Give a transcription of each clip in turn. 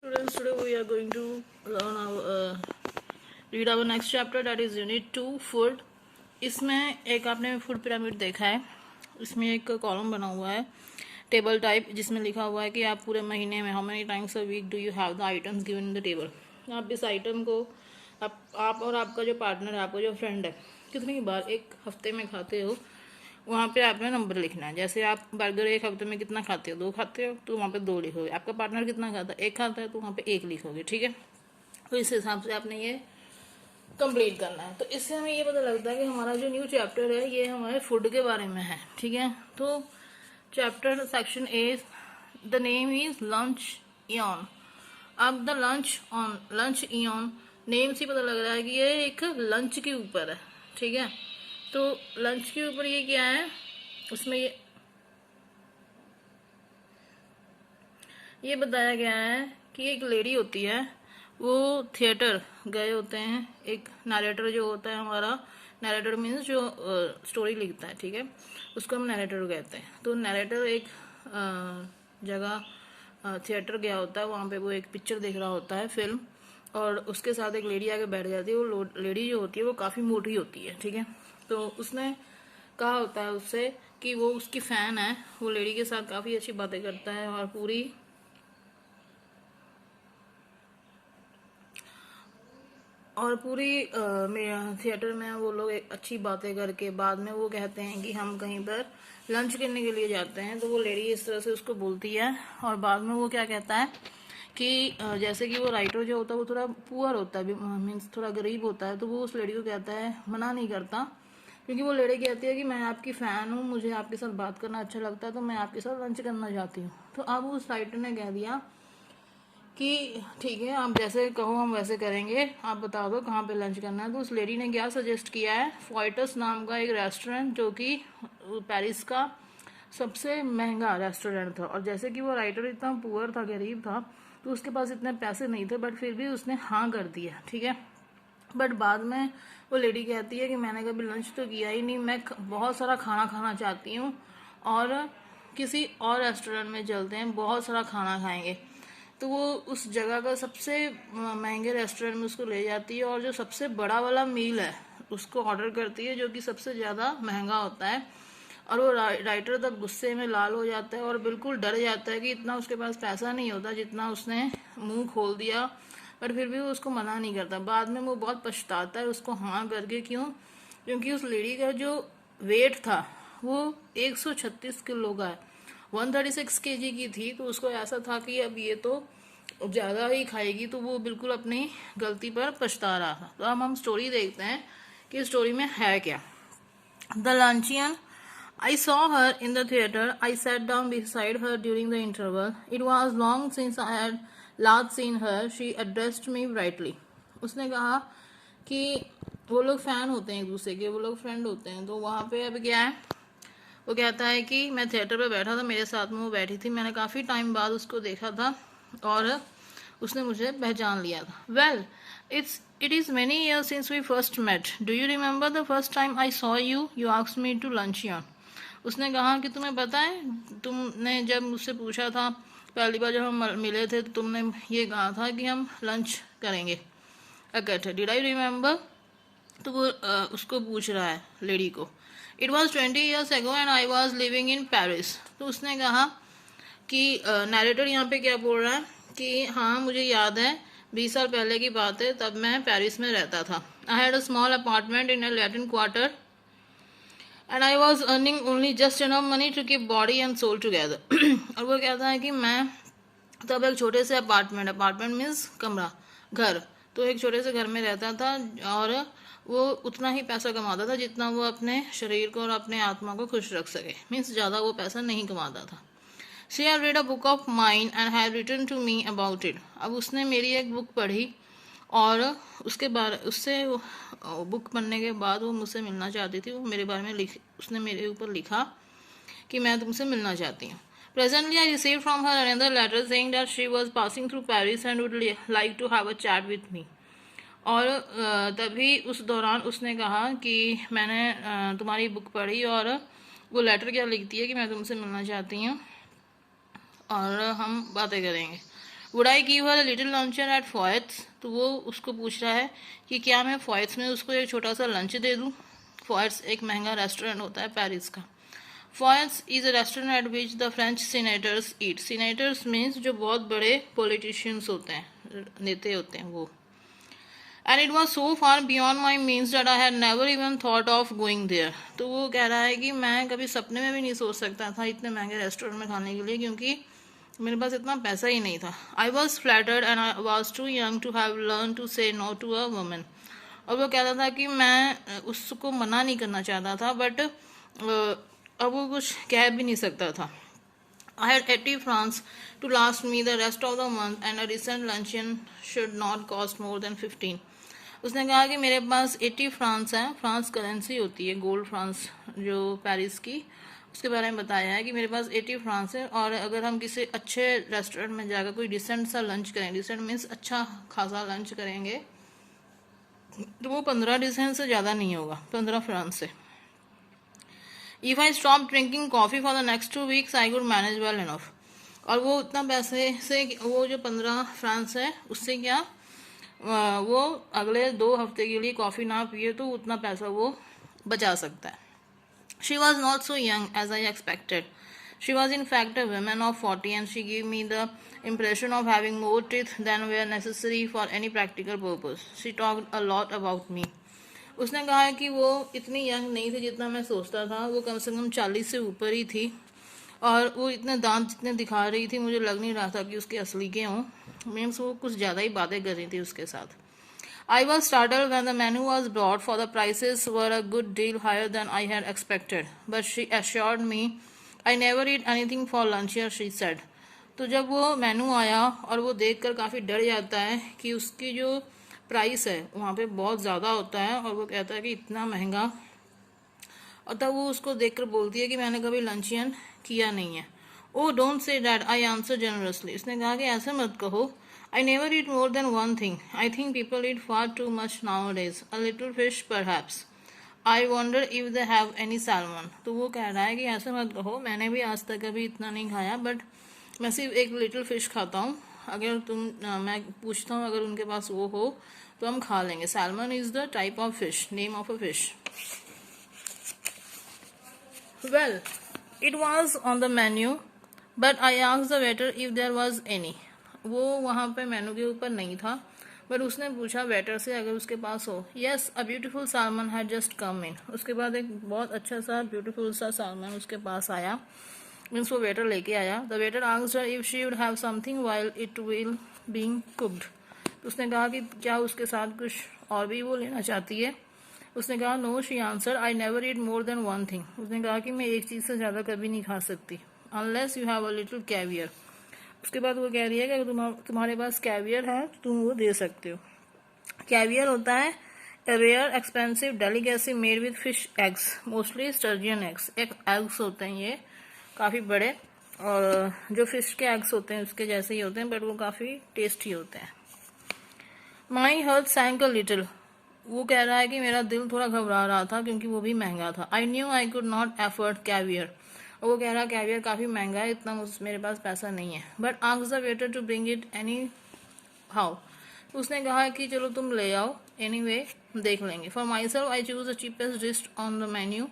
Students, today we are going to learn read our next chapter, that is unit 2 food. इसमें एक आपने food pyramid देखा है. इसमें एक कॉलम बना हुआ है टेबल टाइप, जिसमें लिखा हुआ है कि आप पूरे महीने में how many times a week do you have the items given in the table. आप इस आइटम को आप और आपका जो पार्टनर है, आपका जो फ्रेंड है, कितनी बार एक हफ्ते में खाते हो, वहाँ पे आपने नंबर लिखना है. जैसे आप बर्गर एक हफ्ते में कितना खाते हो, 2 खाते हो, तो वहाँ पे 2 लिखोगे. आपका पार्टनर कितना खाता है, 1 खाता है, तो वहाँ पे 1 लिखोगे. ठीक है, तो इस हिसाब से आपने ये कंप्लीट करना है. तो इससे हमें ये पता लगता है कि हमारा जो न्यू चैप्टर है ये हमारे फूड के बारे में है. ठीक है, तो chapter section A, the name is lunch Ian. अब द लंच इयन नेम से पता लग रहा है कि ये एक लंच के ऊपर है. ठीक है, तो लंच के ऊपर ये क्या है, उसमें ये बताया गया है कि एक लेडी होती है, वो थिएटर गए होते हैं. एक नरेटर जो होता है हमारा, नरेटर मीन्स जो स्टोरी लिखता है, ठीक है, उसको हम नरेटर कहते हैं. तो नरेटर एक जगह थिएटर गया होता है, वहाँ पे वो एक पिक्चर देख रहा होता है, फिल्म, और उसके साथ एक लेडी आके बैठ जाती है. वो लेडी जो होती है वो काफ़ी मोटी होती है. ठीक है, तो उसने कहा होता है उससे कि वो उसकी फ़ैन है, वो लेडी के साथ काफ़ी अच्छी बातें करता है, और पूरी थिएटर में वो लोग एक अच्छी बातें करके बाद में वो कहते हैं कि हम कहीं पर लंच करने के लिए जाते हैं. तो वो लेडी इस तरह से उसको बोलती है, और बाद में वो क्या कहता है कि जैसे कि वो राइटर जो होता है वो थोड़ा पुअर होता है, मीन्स थोड़ा गरीब होता है, तो वो उस लेडी को कहता है, मना नहीं करता, क्योंकि वो लेडी कहती है कि मैं आपकी फ़ैन हूँ, मुझे आपके साथ बात करना अच्छा लगता है, तो मैं आपके साथ लंच करना चाहती हूँ. तो अब उस राइटर ने कह दिया कि ठीक है, आप जैसे कहो हम वैसे करेंगे, आप बता दो कहाँ पे लंच करना है. तो उस लेडी ने क्या सजेस्ट किया है, फॉइटस नाम का एक रेस्टोरेंट, जो कि पेरिस का सबसे महंगा रेस्टोरेंट था. और जैसे कि वो राइटर इतना पुअर था, गरीब था, तो उसके पास इतने पैसे नहीं थे, बट फिर भी उसने हाँ कर दिया. ठीक है, बट बाद में वो लेडी कहती है कि मैंने कभी लंच तो किया ही नहीं, मैं बहुत सारा खाना खाना चाहती हूँ, और किसी और रेस्टोरेंट में चलते हैं, बहुत सारा खाना खाएंगे. तो वो उस जगह का सबसे महंगे रेस्टोरेंट में उसको ले जाती है, और जो सबसे बड़ा वाला मील है उसको ऑर्डर करती है, जो कि सबसे ज़्यादा महंगा होता है. और वो राइटर तब गुस्से में लाल हो जाता है और बिल्कुल डर जाता है कि इतना उसके पास पैसा नहीं होता जितना उसने मुंह खोल दिया, पर फिर भी वो उसको मना नहीं करता. बाद में वो बहुत पछताता है उसको हाँ करके. क्यों? क्योंकि उस लेडी का जो वेट था वो 136 किलो का है, 136 kg की थी. तो उसको ऐसा था कि अब ये तो ज़्यादा ही खाएगी, तो वो बिल्कुल अपनी गलती पर पछता रहा था. तो अब हम स्टोरी देखते हैं कि स्टोरी में है क्या. The लंचियन. I saw her in the theater. I sat down beside her during the interval. It was long since I had last seen her. She addressed me brightly. उसने कहा कि वो लोग फ़ैन होते हैं एक दूसरे के, वो लोग फ्रेंड होते हैं. तो वहाँ पे अब क्या है, वो कहता है कि मैं थिएटर पे बैठा था, मेरे साथ में वो बैठी थी, मैंने काफ़ी टाइम बाद उसको देखा था, और उसने मुझे पहचान लिया था. Well, it is many years since we first met. Do you remember the first time I saw you? You asked me to luncheon. उसने कहा कि तुम्हें पता है, तुमने जब मुझसे पूछा था पहली बार जब हम मिले थे, तो तुमने ये कहा था कि हम लंच करेंगे इकट्ठे. Did I remember? तो वो उसको पूछ रहा है, लेडी को. It was 20 years ago and I was living in Paris. तो उसने कहा कि नरेटर यहाँ पे क्या बोल रहा है कि हाँ मुझे याद है, 20 साल पहले की बात है, तब मैं पेरिस में रहता था. I had a small apartment in a Latin quarter and I was earning only just enough money to keep body and soul together. और वो कहता है कि मैं तब एक छोटे से अपार्टमेंट मीन्स कमरा, घर, तो एक छोटे से घर में रहता था, और वो उतना ही पैसा कमाता था जितना वो अपने शरीर को और अपने आत्मा को खुश रख सके, मीन्स ज़्यादा वो पैसा नहीं कमाता था. She have read a book of mine and have written to me about it. अब उसने मेरी एक बुक पढ़ी, और उसके बारे उससे बुक पढ़ने के बाद वो मुझसे मिलना चाहती थी. वो मेरे बारे में उसने मेरे ऊपर लिखा कि मैं तुमसे मिलना चाहती हूँ. Presently, I received from her another letter saying that she was passing through Paris and would like to have a chat with me. और तभी उस दौरान उसने कहा कि मैंने तुम्हारी बुक पढ़ी, और वो लेटर क्या लिखती है कि मैं तुमसे मिलना चाहती हूँ और हम बातें करेंगे. Would I give her little luncheon at Foyot's, तो वो उसको पूछ रहा है कि क्या मैं फॉयट्स में उसको एक छोटा सा लंच दे दूँ। फॉयट्स एक महंगा रेस्टोरेंट होता है पेरिस का। Foyot's is a restaurant at which the French senators eat. Senators means जो बहुत बड़े पॉलिटिशियंस होते हैं, नेता होते हैं वो। And it was so far beyond my means that I had never even thought of going there. तो वो कह रहा है कि मैं कभी सपने में भी नहीं सोच सकता था इतने महंगे रेस्टोरेंट में खाने के लिए, क्योंकि मेरे पास इतना पैसा ही नहीं था। I was flattered and I was too young to have learn to say no to a woman. और वो कहता था कि मैं उसको मना नहीं करना चाहता था, बट अब वो कुछ कह भी नहीं सकता था। I had 80 francs to last me the rest of the month and a recent luncheon should not cost more than 15। उसने कहा कि मेरे पास 80 फ्रांस हैं, फ्रांस करेंसी होती है गोल्ड फ्रांस जो पेरिस की, उसके बारे में बताया है कि मेरे पास 80 फ्रांस है, और अगर हम किसी अच्छे रेस्टोरेंट में जाकर कोई डिसेंट सा लंच करें, डिसेंट मीन्स अच्छा खासा लंच करेंगे, तो वो 15 डिसेंट से ज़्यादा नहीं होगा, 15 फ्रांस से। If I stop drinking coffee for the next 2 weeks I could manage well enough. और वो उतना पैसे से, वो जो 15 फ्रांस है उससे क्या वो अगले 2 हफ्ते के लिए कॉफ़ी ना पिए तो उतना पैसा वो बचा सकता है। She was not so young as I expected. She was in fact a woman of 40 and she give me the impression of having more teeth than were necessary for any practical purpose. She talked a lot about me. उसने कहा है कि वो इतनी young नहीं थी जितना मैं सोचता था, वो कम से कम 40 से ऊपर ही थी, और वो इतने दांत जितने दिखा रही थी मुझे लग नहीं रहा था कि उसके असली के हों, मीन्स वो कुछ ज़्यादा ही बातें कर रही थी उसके साथ। I was startled when the menu was brought, for the prices were a good deal higher than I had expected, but she assured me I never eat anything for lunch here, she said। तो जब वो मेनू आया और वो देखकर काफ़ी डर जाता है कि उसकी जो प्राइस है वहाँ पे बहुत ज़्यादा होता है, और वो कहता है कि इतना महंगा, और तब वो उसको देखकर बोलती है कि मैंने कभी लंचियन किया नहीं है। Oh don't say that, I answer generously. उसने कहा कि ऐसे मत कहो, आई never eat more than one thing, I think people eat far too much now days, a little fish perhaps, I wonder if they have any salmon. तो वो कह रहा है कि ऐसे मत कहो, मैंने भी आज तक कभी इतना नहीं खाया, बट मैं सिर्फ एक लिटिल फिश खाता हूँ, अगर मैं पूछता हूँ अगर उनके पास वो हो तो हम खा लेंगे। Salmon is the type of fish, name of a fish. Well, it was on the menu, but I asked the waiter if there was any। वो वहाँ पे मेनू के ऊपर नहीं था, बट उसने पूछा वेटर से अगर उसके पास हो। Yes, a beautiful salmon had just come in। उसके बाद एक बहुत अच्छा सा ब्यूटीफुल सा सालमन उसके पास आया, मीन्स वो वेटर लेके आया। The waiter asked her if she would have something while it will being cooked. तो उसने कहा कि क्या उसके साथ कुछ और भी वो लेना चाहती है। उसने कहा no, she answer, I never eat more than one thing. उसने कहा कि मैं एक चीज़ से ज़्यादा कभी नहीं खा सकती, unless you have a little caviar. उसके बाद वो कह रही है कि अगर तुम्हारे पास कैवियर है तो तुम वो दे सकते हो। कैवियर होता है a rare expensive delicacy made with fish eggs, mostly sturgeon eggs। एक एग्स होते हैं ये काफ़ी बड़े, और जो फिश के एग्स होते हैं उसके जैसे ही होते हैं, बट वो काफ़ी टेस्टी होते हैं। My heart sank a little. वो कह रहा है कि मेरा दिल थोड़ा घबरा रहा था क्योंकि वो भी महंगा था। I knew I could not afford caviar. वो कह रहा है कैवियर काफ़ी महंगा है, इतना मेरे पास पैसा नहीं है। But ask the waiter to bring it anyhow. उसने कहा कि चलो तुम ले आओ, एनीवे देख लेंगे। For my self I choose the cheapest dish on the menu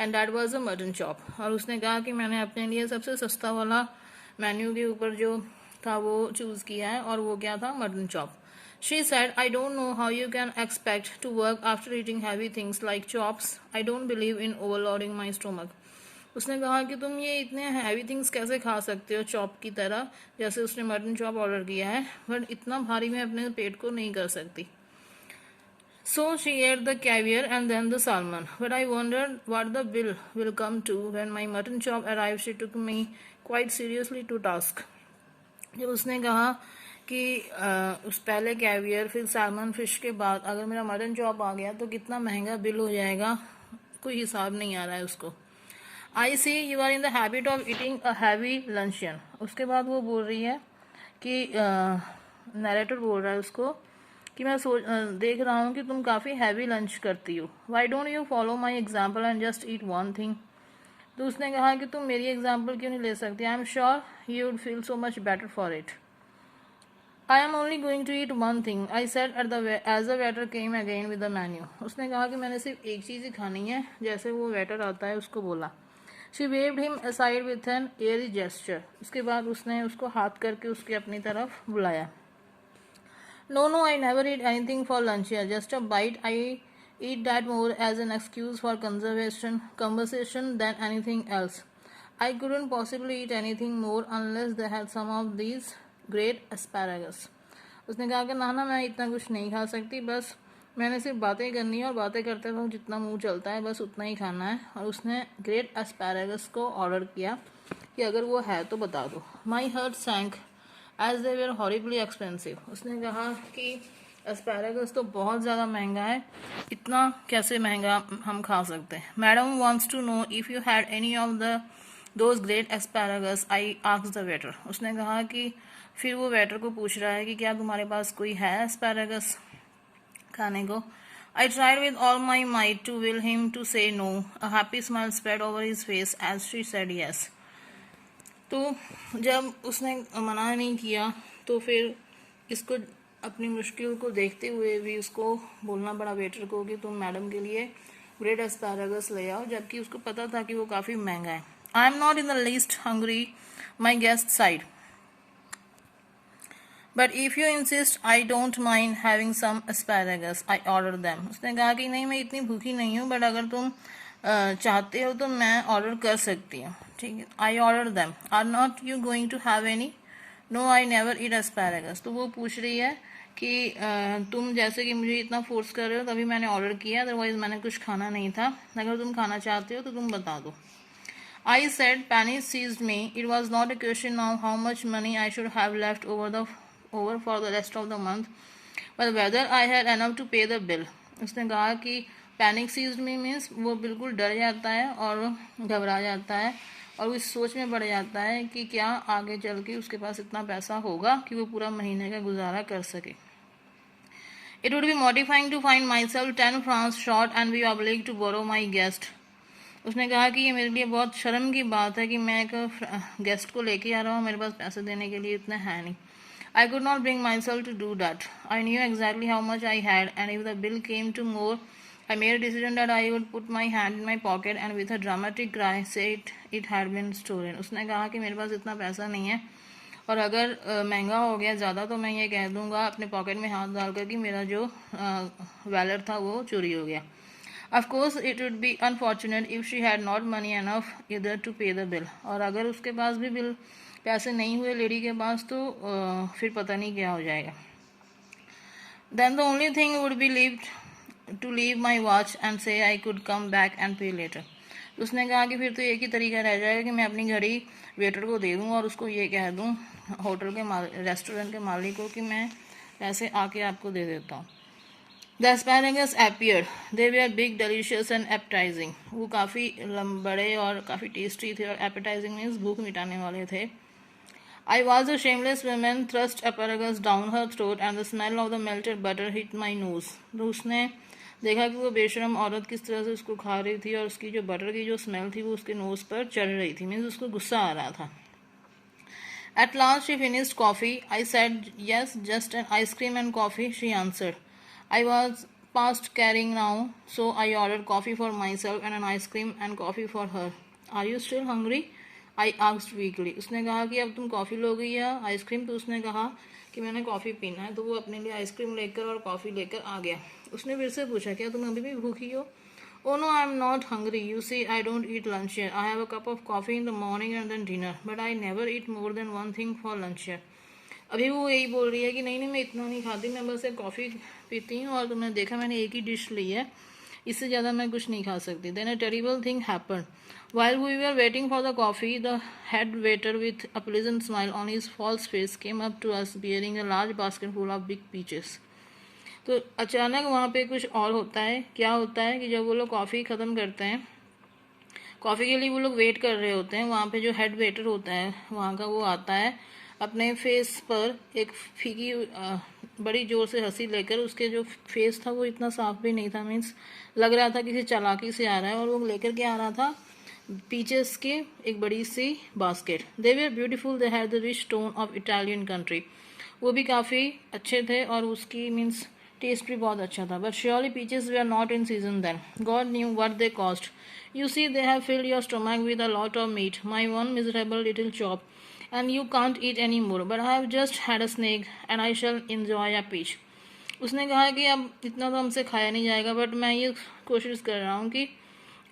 and that was a mutton chop. और उसने कहा कि मैंने अपने लिए सबसे सस्ता वाला मेन्यू के ऊपर जो था वो चूज़ किया है, और वो क्या था, mutton chop. She said, I don't know how you can expect to work after eating heavy things like chops. I don't believe in overloading my stomach। उसने कहा कि तुम ये इतने हैवी थिंग्स कैसे खा सकते हो चॉप की तरह, जैसे उसने मटन चॉप ऑर्डर किया है, बट इतना भारी मैं अपने पेट को नहीं कर सकती। So she ate the caviar and then the salmon, but I wondered what the bill will come to when my mutton chop arrived। She took me quite seriously to task। जब उसने कहा कि उस पहले कैवियर फिर salmon fish के बाद अगर मेरा मटन चॉप आ गया तो कितना महंगा बिल हो जाएगा, कोई हिसाब नहीं आ रहा है उसको। I see you are in the habit of eating a heavy luncheon. उसके बाद वो बोल रही है कि नरेटर बोल रहा है उसको कि मैं देख रहा हूँ कि तुम काफ़ी हैवी लंच करती हो। Why don't you follow my example and just eat one thing. तो उसने कहा कि तुम मेरी एग्जाम्पल क्यों नहीं ले सकती, I am sure you would feel so much better for it. I am only going to eat one thing, I said as the waiter came again with the menu. उसने कहा कि मैंने सिर्फ एक चीज़ ही खानी है, जैसे वो वेटर आता है उसको बोला. She waved him aside with an airy gesture. उसके बाद उसने उसको हाथ करके उसके अपनी तरफ बुलाया. No, I never eat anything for lunch here. Just a bite. I eat that more as an excuse for conversation than anything else. I couldn't possibly eat anything more unless they had some of these great asparagus. उसने कहा कि ना मैं इतना कुछ नहीं खा सकती, बस मैंने सिर्फ बातें करनी है और बातें करते वक्त जितना मुंह चलता है बस उतना ही खाना है. और उसने ग्रेट एस्पैरागस को ऑर्डर किया कि अगर वो है तो बता दो. My heart sank as they were horribly expensive. उसने कहा कि एस्पैरागस तो बहुत ज़्यादा महंगा है, इतना कैसे महंगा हम खा सकते हैं. Madam wants to know if you had any of those great asparagus, I asked the waiter. उसने कहा कि फिर वो वेटर को पूछ रहा है कि क्या तुम्हारे पास कोई है एस्पैरागस खाने को. I tried with all my might to will him to say no. A happy smile spread over his face as she said yes. तो जब उसने मना नहीं किया तो फिर इसको अपनी मुश्किल को देखते हुए भी उसको बोलना पड़ा वेटर को कि तुम मैडम के लिए ग्रेट एस्पैरागस ले आओ, जबकि उसको पता था कि वो काफ़ी महंगा है. I am not in the least hungry, my guest sighed, but if you insist I don't mind having some asparagus, I order them. उसने कहा कि नहीं मैं इतनी भूखी नहीं हूँ, बट अगर तुम चाहते हो तो मैं ऑर्डर कर सकती हूँ. ठीक है. I order them. Are not you going to have any? No I never eat asparagus. तो वो पूछ रही है कि तुम जैसे कि मुझे इतना फोर्स कर रहे हो तभी मैंने ऑर्डर किया, अदरवाइज मैंने कुछ खाना नहीं था. अगर तुम खाना चाहते हो तो तुम बता दो. I said, panic seized me. It was not a question of how much money I should have left over for the rest of the month, but whether I had enough to pay the bill. उसने कहा कि panic seized मी means वो बिल्कुल डर जाता है और घबरा जाता है और वो इस सोच में पड़ जाता है कि क्या आगे चल के उसके पास इतना पैसा होगा कि वो पूरा महीने का गुजारा कर सके. It would be mortifying to find myself 10 francs short and be obliged to borrow my guest. उसने कहा कि ये मेरे लिए बहुत शर्म की बात है कि मैं एक गेस्ट को लेके आ रहा हूँ, मेरे पास पैसे देने के लिए इतना है नहीं. I could not bring myself to do that. I knew exactly how much I had, and if the bill came to more, I made a decision that I would put my hand in my pocket and with a dramatic cry say it had been stolen. उसने कहा कि मेरे पास इतना पैसा नहीं है और अगर महंगा हो गया ज़्यादा तो मैं ये कह दूँगा अपने पॉकेट में हाथ डाल कर कि मेरा जो वैलेट था वो चोरी हो गया. Of course, it would be unfortunate if she had not money enough either to pay the bill. और अगर उसके पास भी बिल पैसे नहीं हुए लेडी के पास तो फिर पता नहीं क्या हो जाएगा. Then the only thing would be to leave my watch and say I could come back and pay later. उसने कहा कि फिर तो एक ही तरीका रह जाएगा कि मैं अपनी घड़ी वेटर को दे दूँ और उसको ये कह दूँ होटल के रेस्टोरेंट के मालिक को कि मैं पैसे आके आपको दे देता हूँ. The asparagus appeared. They were big, delicious and appetizing. वो काफ़ी बड़े और काफ़ी टेस्टी थे और appetizing means भूख मिटाने वाले थे. I was a shameless woman, thrust asparagus down her throat and the smell of the melted butter hit my nose. तो उसने देखा कि वो बेशरम औरत किस तरह से उसको खा रही थी और उसकी जो बटर की जो स्मेल थी वो उसके नोज पर चढ़ रही थी, मीन्स उसको गुस्सा आ रहा था. At last she finished coffee. I said yes, just an ice cream and coffee, she answered. I was past carrying now, so I ordered coffee for myself and an ice cream and coffee for her. Are you still hungry? I asked weakly. उसने कहा कि अब तुम coffee लोगी या ice cream. तो उसने कहा कि मैंने कॉफ़ी पीना है. तो वो अपने लिए आइसक्रीम लेकर और कॉफ़ी लेकर आ गया. उसने फिर से पूछा क्या तुम अभी भी भूखी हो? Oh no, I am not hungry. You see, I don't eat lunch here. I have a cup of coffee in the morning and then dinner, but I never eat more than one thing for lunch here. अभी वो यही बोल रही है कि नहीं मैं इतना नहीं खाती, मैं बस एक कॉफ़ी पीती हूँ और तुमने देखा मैंने एक ही डिश ली है, इससे ज़्यादा मैं कुछ नहीं खा सकती. Then a terrible thing happened. While we were waiting for the coffee, the head waiter with a pleasant smile on his false face came up to us bearing a large basket full of big peaches. तो अचानक वहाँ पे कुछ और होता है. क्या होता है कि जब वो लोग कॉफ़ी ख़त्म करते हैं, कॉफ़ी के लिए वो लोग वेट कर रहे होते हैं, वहाँ पे जो हेड वेटर होता है वहाँ का वो आता है अपने फेस पर एक फीकी बड़ी ज़ोर से हंसी लेकर. उसके जो फेस था वो इतना साफ भी नहीं था, मीन्स लग रहा था किसी चालाकी से आ रहा है. और वो लेकर के आ रहा था पीचेस की एक बड़ी सी basket. They were beautiful, they had the rich tone of Italian country. वो भी काफ़ी अच्छे थे और उसकी मीन्स टेस्ट भी बहुत अच्छा था. But surely peaches they are not in season then. God knew what they cost. You see, they have filled your stomach with a lot of meat, my one miserable little chop, and you can't eat any more. But I have just had a snake, and I shall enjoy a peach. उसने कहा कि अब इतना तो हमसे खाया नहीं जाएगा, बट मैं ये कोशिश कर रहा हूँ कि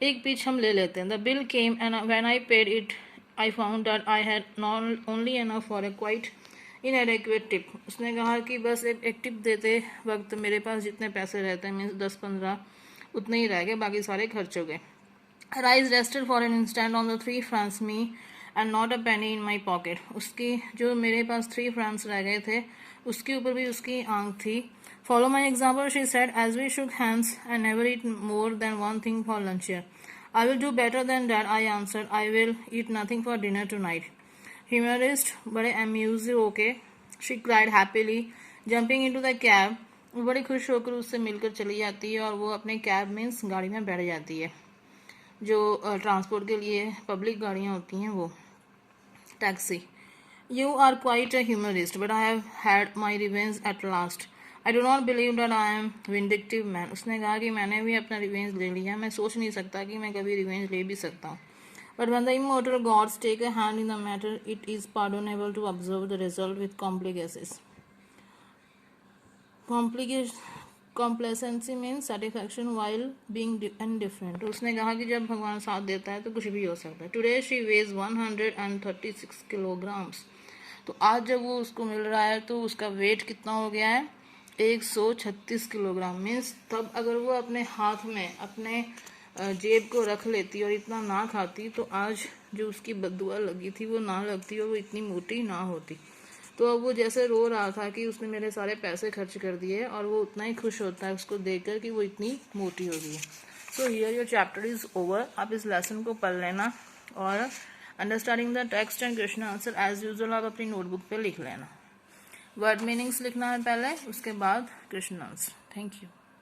एक पीच हम ले लेते हैं. The bill came and when I paid it I found that I had not only enough for a quite इनएडिक्वेट tip. उसने कहा कि बस एक टिप देते वक्त मेरे पास जितने पैसे रहते हैं मीन्स 10-15 उतने ही रह गए, बाकी सारे खर्च हो गए. Her eyes rested for an instant on the 3 francs me and not a penny in my pocket. उसकी जो मेरे पास 3 francs रह गए थे उसके ऊपर भी उसकी आंख थी. Follow my example, she said, as we shook hands, and never eat more than one thing for lunch here. I will do better than that, I answered. I will eat nothing for dinner tonight. Humorist, बड़े amused होके, she cried happily, jumping into the cab. वो बड़ी खुश होकर उससे मिलकर चली जाती है और वो अपने कैब मीन्स गाड़ी में बैठ जाती है जो ट्रांसपोर्ट के लिए पब्लिक गाड़ियाँ होती हैं वो taxi. You are quite a humorist but I have had my revenge at last. I do not believe that I am vindictive man. उसने कहा कि मैंने भी अपना रिवेंज ले लिया. मैं सोच नहीं सकता कि मैं कभी रिवेंज ले भी सकता हूँ. But when the immortal gods take a hand in the matter it is pardonable to observe the result with complacency means satisfaction while being indifferent. उसने कहा कि जब भगवान साथ देता है तो कुछ भी हो सकता है. Today she weighs 136 kilograms. तो आज जब वो उसको मिल रहा है तो उसका वेट कितना हो गया है 136 किलोग्राम. मीन्स तब अगर वो अपने हाथ में अपने जेब को रख लेती और इतना ना खाती तो आज जो उसकी बददुआ लगी थी वो ना लगती और वो इतनी मोटी ना होती. तो अब वो जैसे रो रहा था कि उसने मेरे सारे पैसे खर्च कर दिए और वो उतना ही खुश होता है उसको देखकर कि वो इतनी मोटी हो गई है. So here your chapter is over. आप इस लेसन को पढ़ लेना और understanding the text and question answer as usual आप अपनी नोटबुक पे लिख लेना. वर्ड मीनिंग्स लिखना है पहले, उसके बाद क्वेश्चन आंसर. Thank you.